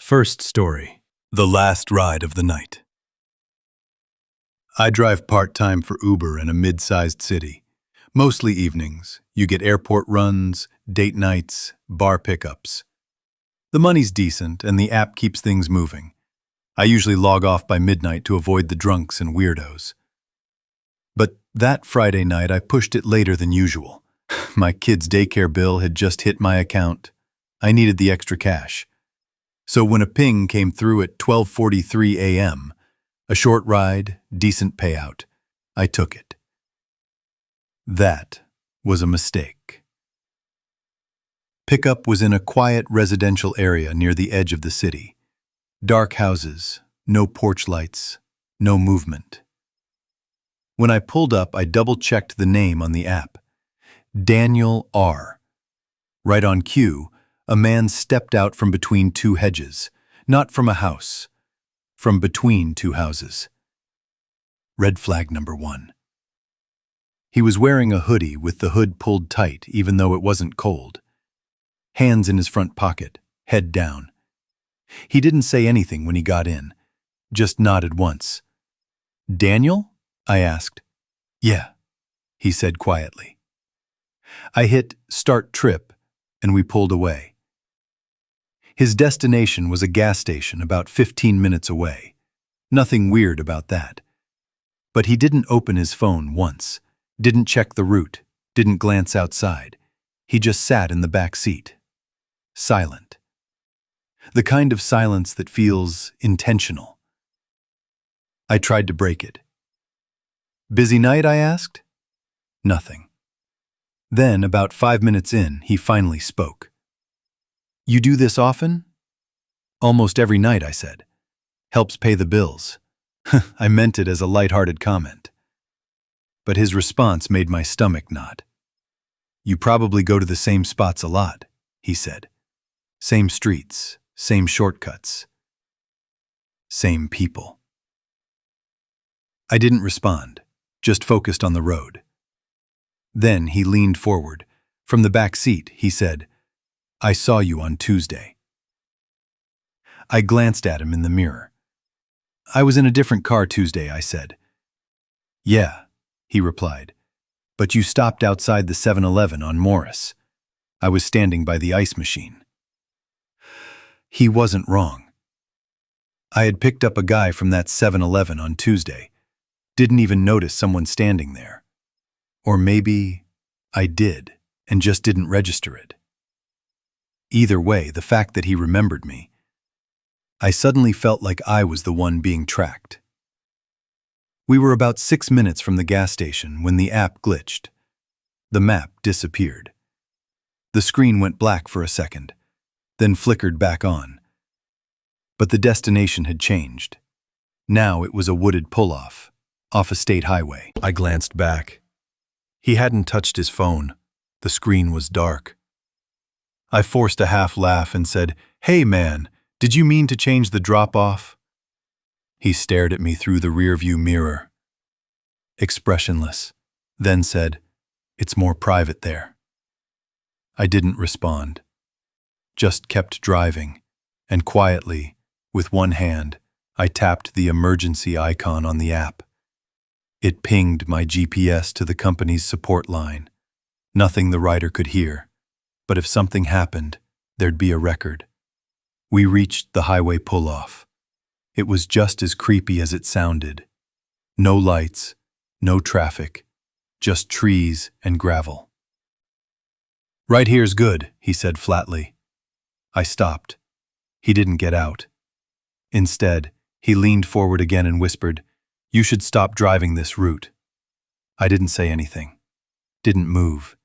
First story. The last ride of the night. I drive part-time for Uber in a mid-sized city. Mostly evenings. You get airport runs, date nights, bar pickups. The money's decent and the app keeps things moving. I usually log off by midnight to avoid the drunks and weirdos. But that Friday night I pushed it later than usual. My kid's daycare bill had just hit my account. I needed the extra cash. So when a ping came through at 12:43 a.m., a short ride, decent payout, I took it. That was a mistake. Pickup was in a quiet residential area near the edge of the city. Dark houses, no porch lights, no movement. When I pulled up, I double-checked the name on the app. Daniel R. Right on cue, a man stepped out from between two hedges, not from a house, from between two houses. Red flag number 1. He was wearing a hoodie with the hood pulled tight even though it wasn't cold. Hands in his front pocket, head down. He didn't say anything when he got in, just nodded once. "Daniel?" I asked. "Yeah," he said quietly. I hit start trip and we pulled away. His destination was a gas station about 15 minutes away. Nothing weird about that. But he didn't open his phone once, didn't check the route, didn't glance outside. He just sat in the back seat. Silent. The kind of silence that feels intentional. I tried to break it. "Busy night?" I asked. Nothing. Then, about 5 minutes in, he finally spoke. "You do this often?" "Almost every night," I said. "Helps pay the bills." I meant it as a light-hearted comment. But his response made my stomach knot. "You probably go to the same spots a lot," he said. "Same streets, same shortcuts, same people." I didn't respond, just focused on the road. Then he leaned forward. From the back seat, he said, "I saw you on Tuesday." I glanced at him in the mirror. "I was in a different car Tuesday," I said. "Yeah," he replied, "but you stopped outside the 7-Eleven on Morris. I was standing by the ice machine." He wasn't wrong. I had picked up a guy from that 7-Eleven on Tuesday. Didn't even notice someone standing there. Or maybe I did and just didn't register it. Either way, the fact that he remembered me, I suddenly felt like I was the one being tracked. We were about 6 minutes from the gas station when the app glitched. The map disappeared. The screen went black for a second, then flickered back on. But the destination had changed. Now it was a wooded pull-off, off a state highway. I glanced back. He hadn't touched his phone. The screen was dark. I forced a half laugh and said, "Hey man, did you mean to change the drop-off?" He stared at me through the rearview mirror, expressionless, then said, "It's more private there." I didn't respond, just kept driving, and quietly, with one hand, I tapped the emergency icon on the app. It pinged my GPS to the company's support line. Nothing the rider could hear, but if something happened, there'd be a record. We reached the highway pull-off. It was just as creepy as it sounded. No lights, no traffic, just trees and gravel. "Right here's good," he said flatly. I stopped. He didn't get out. Instead, he leaned forward again and whispered, "You should stop driving this route." I didn't say anything, didn't move.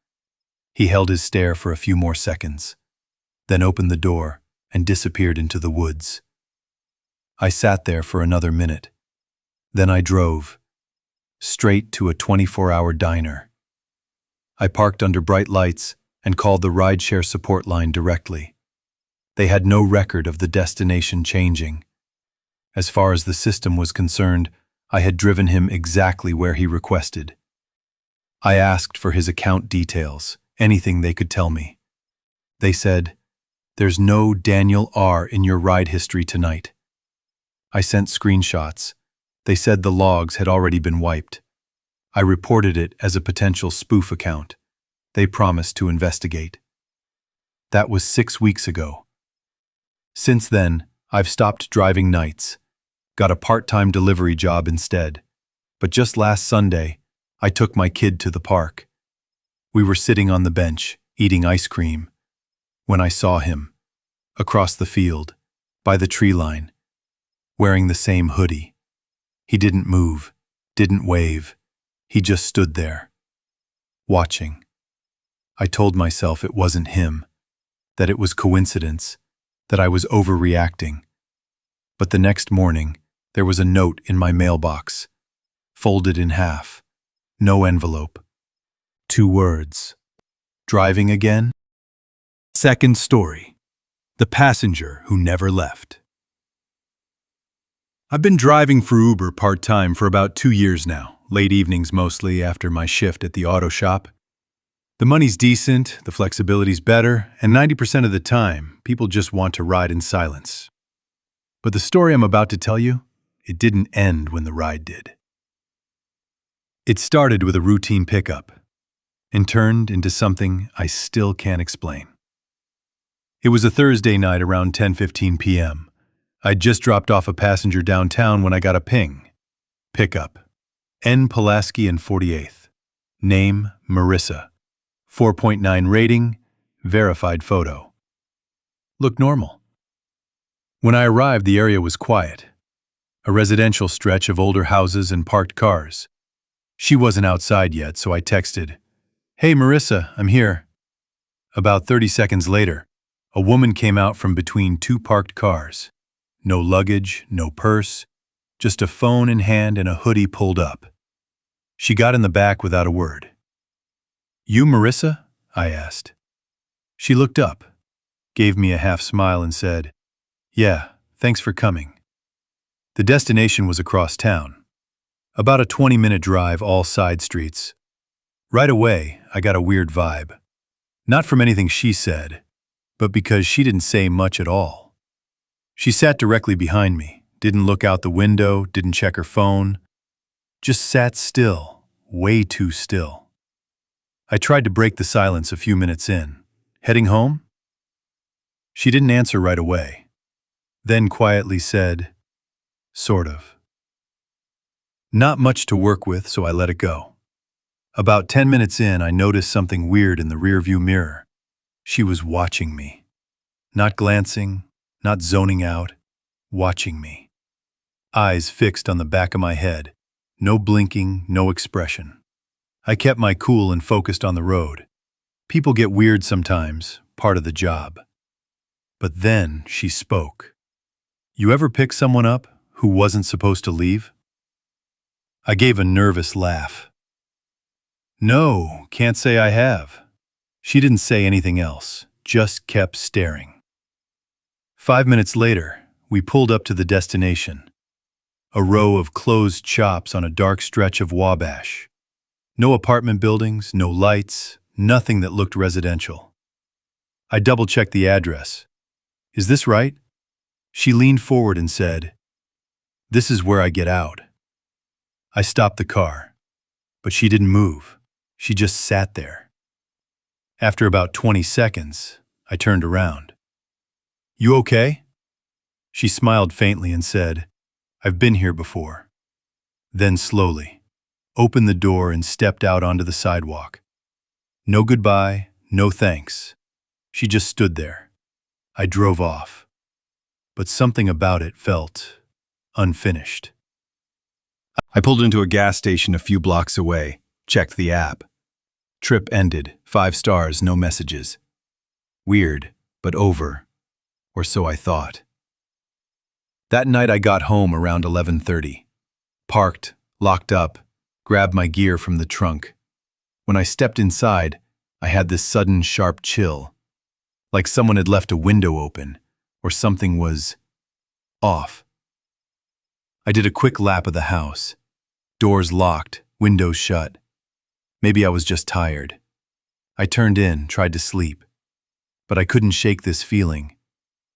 He held his stare for a few more seconds, then opened the door and disappeared into the woods. I sat there for another minute. Then I drove, straight to a 24-hour diner. I parked under bright lights and called the rideshare support line directly. They had no record of the destination changing. As far as the system was concerned, I had driven him exactly where he requested. I asked for his account details, anything they could tell me. They said, There's no Daniel R. in your ride history tonight. I sent screenshots. They said the logs had already been wiped. I reported it as a potential spoof account. They promised to investigate. That was 6 weeks ago. Since then, I've stopped driving nights, got a part-time delivery job instead. But just last Sunday, I took my kid to the park. We were sitting on the bench, eating ice cream, when I saw him, across the field, by the tree line, wearing the same hoodie. He didn't move, didn't wave. He just stood there, watching. I told myself it wasn't him, that it was coincidence, that I was overreacting. But the next morning, there was a note in my mailbox, folded in half, no envelope. 2 words. Driving again? Second story. The passenger who never left. I've been driving for Uber part-time for about 2 years now, late evenings mostly after my shift at the auto shop. The money's decent, the flexibility's better, and 90% of the time, people just want to ride in silence. But the story I'm about to tell you, it didn't end when the ride did. It started with a routine pickup and turned into something I still can't explain. It was a Thursday night around 10:15 p.m. I'd just dropped off a passenger downtown when I got a ping. Pickup. N. Pulaski and 48th. Name, Marissa. 4.9 rating, verified photo. Looked normal. When I arrived, the area was quiet. A residential stretch of older houses and parked cars. She wasn't outside yet, so I texted, "Hey Marissa, I'm here." About 30 seconds later, a woman came out from between 2 parked cars. No luggage, no purse, just a phone in hand and a hoodie pulled up. She got in the back without a word. "You Marissa?" I asked. She looked up, gave me a half smile and said, "Yeah, thanks for coming." The destination was across town. About a 20-minute drive, all side streets. Right away, I got a weird vibe. Not from anything she said, but because she didn't say much at all. She sat directly behind me, didn't look out the window, didn't check her phone. Just sat still, way too still. I tried to break the silence a few minutes in. "Heading home?" She didn't answer right away. Then quietly said, "Sort of." Not much to work with, so I let it go. About 10 minutes in, I noticed something weird in the rearview mirror. She was watching me. Not glancing, not zoning out, watching me. Eyes fixed on the back of my head. No blinking, no expression. I kept my cool and focused on the road. People get weird sometimes, part of the job. But then she spoke. "You ever pick someone up who wasn't supposed to leave?" I gave a nervous laugh. "No, can't say I have." She didn't say anything else, just kept staring. 5 minutes later, we pulled up to the destination. A row of closed shops on a dark stretch of Wabash. No apartment buildings, no lights, nothing that looked residential. I double-checked the address. "Is this right?" She leaned forward and said, "This is where I get out." I stopped the car, but she didn't move. She just sat there. After about 20 seconds, I turned around. "You okay?" She smiled faintly and said, "I've been here before." Then slowly, opened the door and stepped out onto the sidewalk. No goodbye, no thanks. She just stood there. I drove off. But something about it felt unfinished. I pulled into a gas station a few blocks away, checked the app. Trip ended, 5 stars, no messages. Weird, but over. Or so I thought. That night I got home around 11:30. Parked, locked up, grabbed my gear from the trunk. When I stepped inside, I had this sudden sharp chill. Like someone had left a window open, or something was off. I did a quick lap of the house. Doors locked, windows shut. Maybe I was just tired. I turned in, tried to sleep. but I couldn't shake this feeling,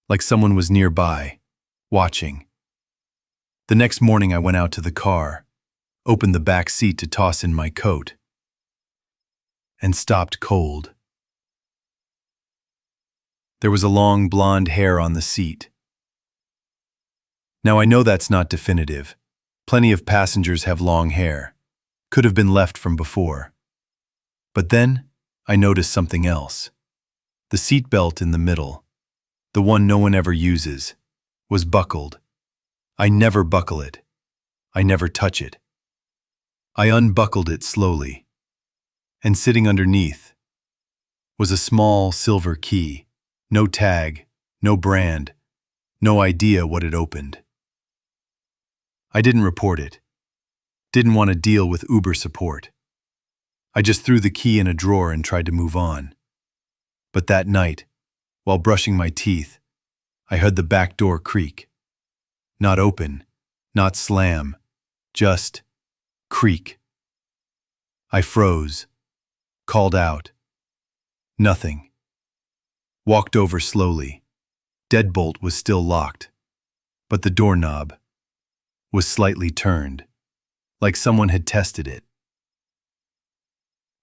like someone was nearby, watching. The next morning I went out to the car, opened the back seat to toss in my coat, and stopped cold. There was a long blonde hair on the seat. Now I know that's not definitive. Plenty of passengers have long hair. Could have been left from before. But then I noticed something else. The seat belt in the middle, the one no one ever uses, was buckled. I never buckle it. I never touch it. I unbuckled it slowly, and sitting underneath was a small silver key. No tag, no brand, no idea what it opened. I didn't report it. Didn't want to deal with Uber support. I just threw the key in a drawer and tried to move on. But that night, while brushing my teeth, I heard the back door creak. Not open, not slam, just creak. I froze, called out. Nothing. Walked over slowly. Deadbolt was still locked, but the doorknob was slightly turned, like someone had tested it.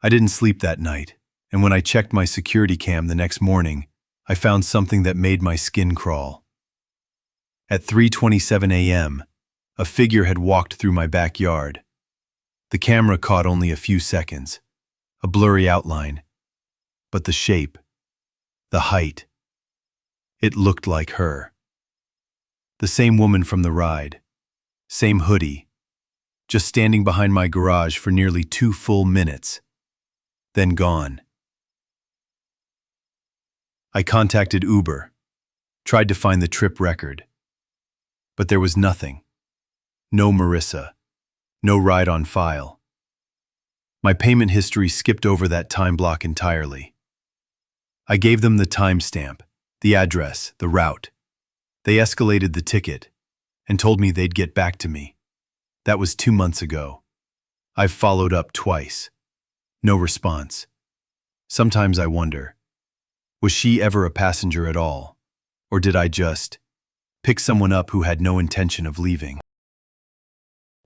I didn't sleep that night, and when I checked my security cam the next morning, I found something that made my skin crawl. At 3:27 a.m., a figure had walked through my backyard. The camera caught only a few seconds, a blurry outline, but the shape, the height, it looked like her. The same woman from the ride, same hoodie, just standing behind my garage for nearly 2 full minutes, then gone. I contacted Uber, tried to find the trip record, but there was nothing. No Marissa, no ride on file. My payment history skipped over that time block entirely. I gave them the timestamp, the address, the route. They escalated the ticket and told me they'd get back to me. That was 2 months ago. I've followed up twice. No response. Sometimes I wonder, was she ever a passenger at all? Or did I just pick someone up who had no intention of leaving?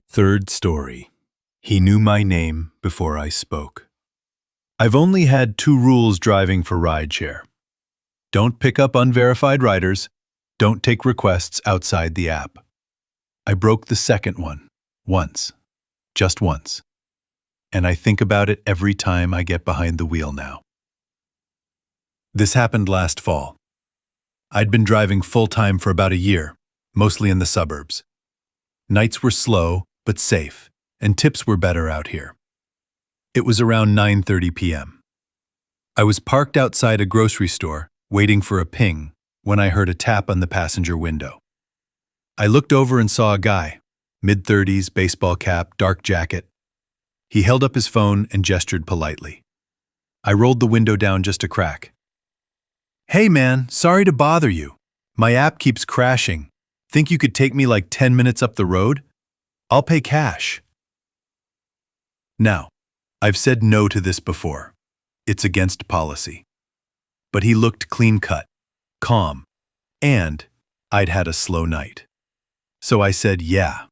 Third story. He knew my name before I spoke. I've only had 2 rules driving for rideshare. Don't pick up unverified riders. Don't take requests outside the app. I broke the second one, once. Just once. And I think about it every time I get behind the wheel now. This happened last fall. I'd been driving full-time for about a year, mostly in the suburbs. Nights were slow, but safe, and tips were better out here. It was around 9:30 p.m. I was parked outside a grocery store, waiting for a ping, when I heard a tap on the passenger window. I looked over and saw a guy, mid-30s, baseball cap, dark jacket. He held up his phone and gestured politely. I rolled the window down just a crack. "Hey man, sorry to bother you. My app keeps crashing. Think you could take me like 10 minutes up the road? I'll pay cash." Now, I've said no to this before. It's against policy. But he looked clean-cut, calm, and I'd had a slow night. So I said yeah.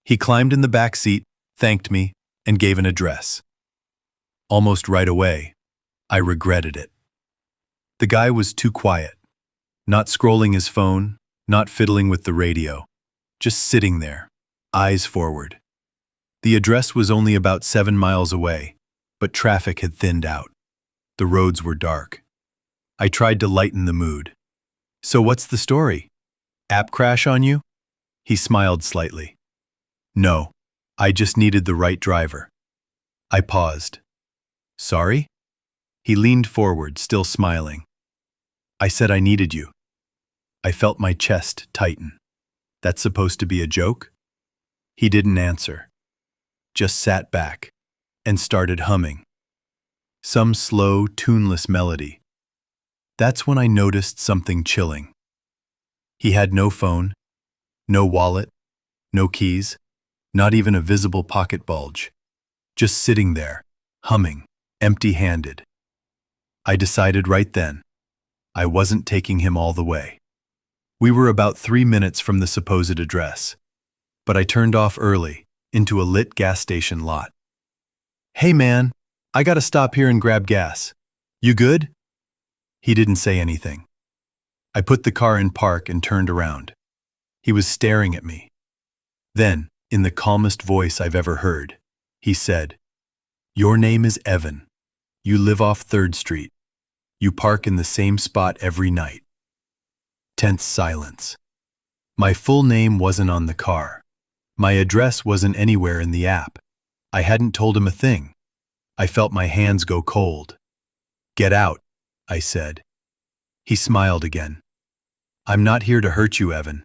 He climbed in the back seat, thanked me, and gave an address. Almost right away, I regretted it. The guy was too quiet, not scrolling his phone, not fiddling with the radio, just sitting there, eyes forward. The address was only about 7 miles away, but traffic had thinned out. The roads were dark. I tried to lighten the mood. "So what's the story? App crash on you?" He smiled slightly. "No, I just needed the right driver." I paused. "Sorry?" He leaned forward, still smiling. "I said I needed you." I felt my chest tighten. That's supposed to be a joke? He didn't answer. Just sat back and started humming. Some slow, tuneless melody. That's when I noticed something chilling. He had no phone, no wallet, no keys, not even a visible pocket bulge. Just sitting there, humming, empty-handed. I decided right then, I wasn't taking him all the way. We were about 3 minutes from the supposed address, but I turned off early into a lit gas station lot. "Hey man, I gotta stop here and grab gas. You good?" He didn't say anything. I put the car in park and turned around. He was staring at me. Then, in the calmest voice I've ever heard, he said, "Your name is Evan. You live off 3rd Street. You park in the same spot every night." Tense silence. My full name wasn't on the car. My address wasn't anywhere in the app. I hadn't told him a thing. I felt my hands go cold. "Get out," I said. He smiled again. "I'm not here to hurt you, Evan.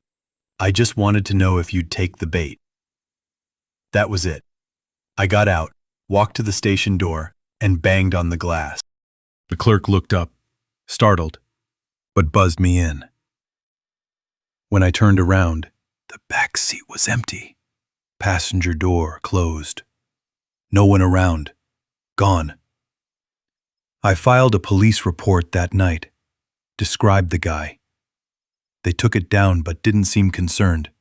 I just wanted to know if you'd take the bait." That was it. I got out, walked to the station door, and banged on the glass. The clerk looked up, startled, but buzzed me in. When I turned around, the back seat was empty. Passenger door closed. No one around. Gone. I filed a police report that night. Described the guy. They took it down but didn't seem concerned.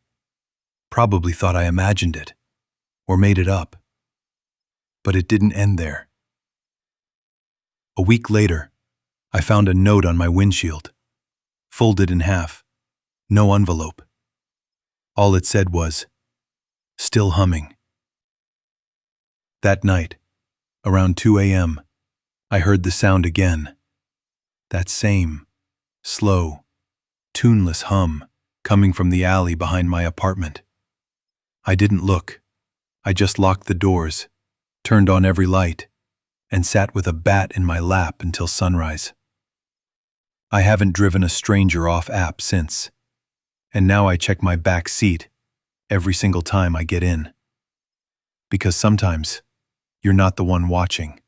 Probably thought I imagined it, or made it up. But it didn't end there. A week later, I found a note on my windshield, folded in half, no envelope. All it said was, "Still humming." That night, around 2 a.m., I heard the sound again. That same, slow, tuneless hum coming from the alley behind my apartment. I didn't look. I just locked the doors, turned on every light, and sat with a bat in my lap until sunrise. I haven't driven a stranger off app since, and now I check my back seat every single time I get in. Because sometimes, you're not the one watching.